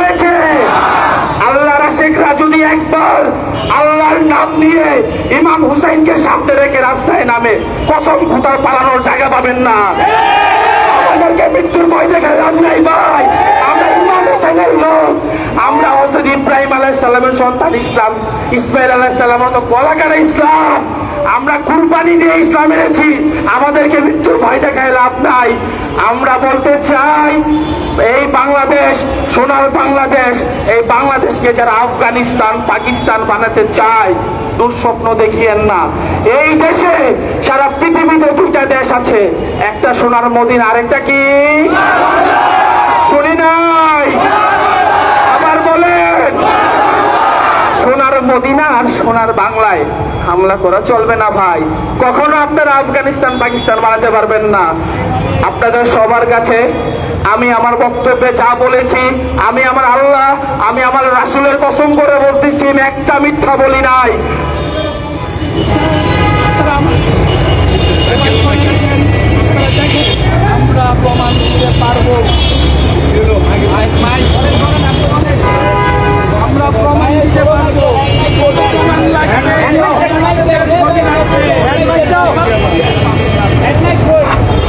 হয়েছে? আল্লাহর আশিকরা যদি একবার আল্লাহর নাম নিয়ে ইমাম হুসাইনকে সামনে রেখে রাস্তায় নামে, কসম খোদার পালানোর জায়গা পাবেন না। আমাদেরকে মৃত্যুর ভয় দেখে লাভ নাই ভাই, আমরা ইমাম হুসাইনের লোক। আমরা হযরত ইব্রাহিম আলাইহিস সালামের সন্তান ইসলাম, ইসমাইল আলাইহিস সালামের তো কলাকাটা ইসলাম। আমরা কুরবানি দিয়ে ইসলাম এনেছি, আমাদেরকে মৃত্যুর ভয় দেখায় লাভ নাই। আমরা বলতে চাই, এই বাংলাদেশ, সোনার বাংলাদেশ, এই বাংলাদেশকে যারা আফগানিস্তান পাকিস্তান বানাতে চায়, দুঃস্বপ্ন দেখিয়েন না। এই দেশে সারা পৃথিবীতে দুইটা দেশ আছে, একটা সোনার মদিনা, আরেকটা কি শুনি নাই? আবার বলেন, সোনার মদিনা আর সোনার বাংলায় হামলা করা চলবে না ভাই। কখনো আপনারা আফগানিস্তান পাকিস্তান বানাতে পারবেন না। আপনাদের সবার কাছে আমি আমার বক্তব্যে যা বলেছি, আমি আমার আল্লাহ, আমি আমার রাসূলের কসম করে বলতেছি, আমি একটা মিথ্যা বলি নাই। আমরা প্রমাণ দিতে পারবো, আমরা প্রমাণ দিতে পারবো।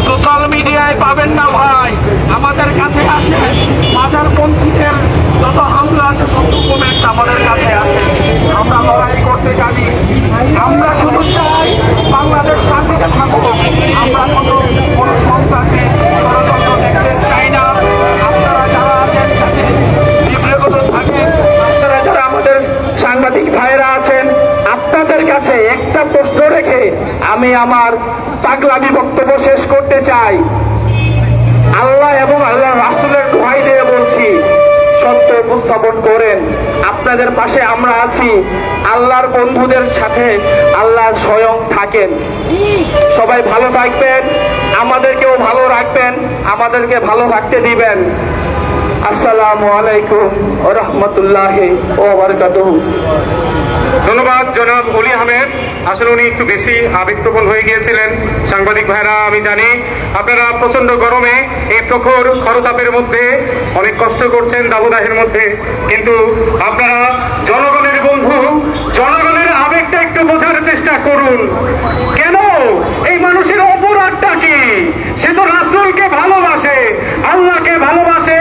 সোশ্যাল মিডিয়ায় পাবেন না ভাই, আমাদের কাছে আছে। মাজারপন্থীদের যত হামলা আছে সব ডকুমেন্ট আমাদের কাছে আছে। আমরা লড়াই করতে জানি, আমরা শুধু চাই বাংলাদেশ শান্তিতে থাকুক। আমরা কোনো সন্ত্রাসী ষড়যন্ত্র দেখতে চাই না। আপনারা যারা আছেন সাথে বিব্রত থাকেন, আপনারা যারা আমাদের সাংবাদিক ভাইয়েরা আছেন, আপনাদের কাছে একটা প্রশ্ন রেখে আমি আমার পাগলামি বক্তব্য শেষ করতে চাই। আল্লাহ এবং আল্লাহ রাসূলের দোহাই দিয়ে বলছি, সত্য উপস্থাপন করেন। আপনাদের পাশে আমরা আছি, আল্লাহর বন্ধুদের সাথে আল্লাহ স্বয়ং থাকেন। সবাই ভালো থাকবেন, আমাদেরকেও ভালো রাখবেন, আমাদেরকে ভালো থাকতে দিবেন। আসসালামু আলাইকুম ওয়া রাহমাতুল্লাহি ওয়া বারাকাতুহু। ধন্যবাদ জনাব অলি আহমেদ। আসলে উনি একটু বেশি আবেগপ্রবণ হয়ে গিয়েছিলেন। সাংবাদিক ভাইরা, আমি জানি আপনারা প্রচন্ড গরমে এই প্রখর খরতাপের মধ্যে অনেক কষ্ট করছেন, দাবদাহের মধ্যে, কিন্তু আপনারা জনগণের বন্ধু, জনগণের আবেগটা একটু বোঝার চেষ্টা করুন। কেন এই মানুষের অপরাধটা কি? সে তো রাসূলকে ভালোবাসে, আল্লাহকে ভালোবাসে,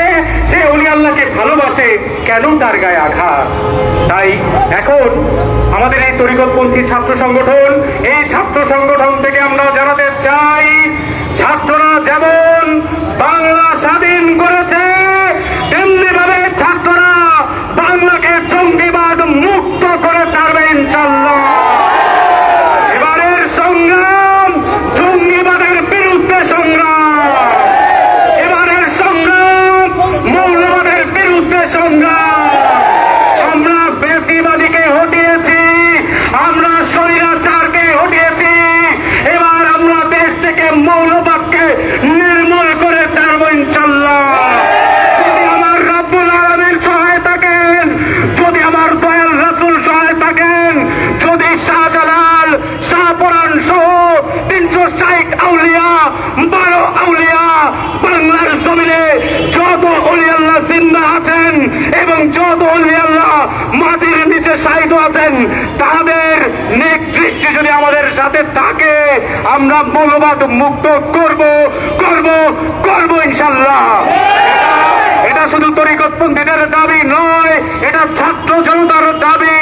সে অলি আল্লাহকে ভালোবাসে, কেন তার গায়ে আঘাত? তাই এখন আমাদের এই তরিকতপন্থী ছাত্র সংগঠন, এই ছাত্র সংগঠন থেকে আমরা জানাতে চাই, ছাত্ররা যেমন বাংলা স্বাধীন করেছে, তেমনি ভাবে ছাত্ররা বাংলাকে জঙ্গিবাদ মুক্ত করে ছাড়বে ইনশাআল্লাহ। এবারের সংগ্রাম জঙ্গিবাদের বিরুদ্ধে সংগ্রাম, এবারের সংগ্রাম মৌলবাদের বিরুদ্ধে সংগ্রাম। আমরা বেশিবাদীকে হটিয়েছি, আমরা স্বৈরাচারকে হটিয়েছি, এবার আমরা দেশ থেকে মৌলবাদকে নির্মূল করে ছাড়বো ইনশাআল্লাহ। যদি আমার রব্বুল আলামিন সহায় থাকেন, যদি আমার দয়াল রাসূল সহায় থাকেন, যদি শাহজালাল, শাহপরান সহ 360 আউলিয়া, 12 আউলিয়া বাংলার জমিনে যত ওলি আল্লাহ জিন্দা আছেন এবং যত ওলি আল্লাহ মাটির নিচে শায়িত আছেন, তাদের নেক দৃষ্টি যদি আমাদের সাথে থাকে, আমরা মৌলবাদ মুক্ত করব করব করব ইনশাআল্লাহ। এটা শুধু তরিকতপন্থীদের দাবি নয়, এটা ছাত্র জনতার দাবি,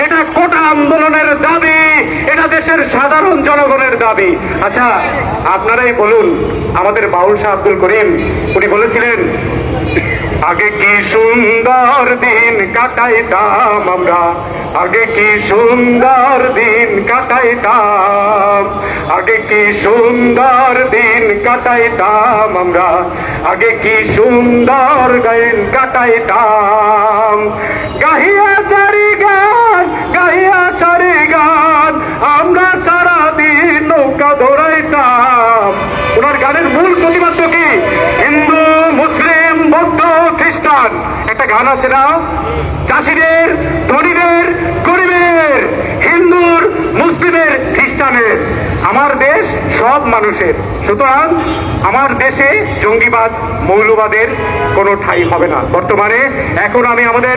এটা কোটা আন্দোলনের দাবি, এটা দেশের সাধারণ জনগণের দাবি। আচ্ছা, আপনারাই বলুন, আমাদের বাউল শাহ আব্দুল করিম উনি বলেছিলেন, আগে কি সুন্দর দিন কাটাইতাম আমরা, আগে কি সুন্দর দিন কাটাইতাম, আগে কি সুন্দর দিন কাটাইতাম আমরা, আগে কি সুন্দর দিন কাটাইতাম। গাহিয়া সারি গান, গাহিয়া সারি গান, আমরা সারাদিন নৌকা ধরাইতাম। ওনার গানের মূল প্রতিবাদ কি? হিন্দু, মুসলিম, বৌদ্ধ, খ্রিস্টান একটা গান আছে না, চাষিদের, ধনীদের, গরিবের, হিন্দুর, মুসলিমের, খ্রিস্টানের, আমার দেশ সব মানুষের। সুতরাং আমার দেশে জঙ্গিবাদ, মৌলবাদের কোনো ঠাঁই হবে না। বর্তমানে এখন আমি আমাদের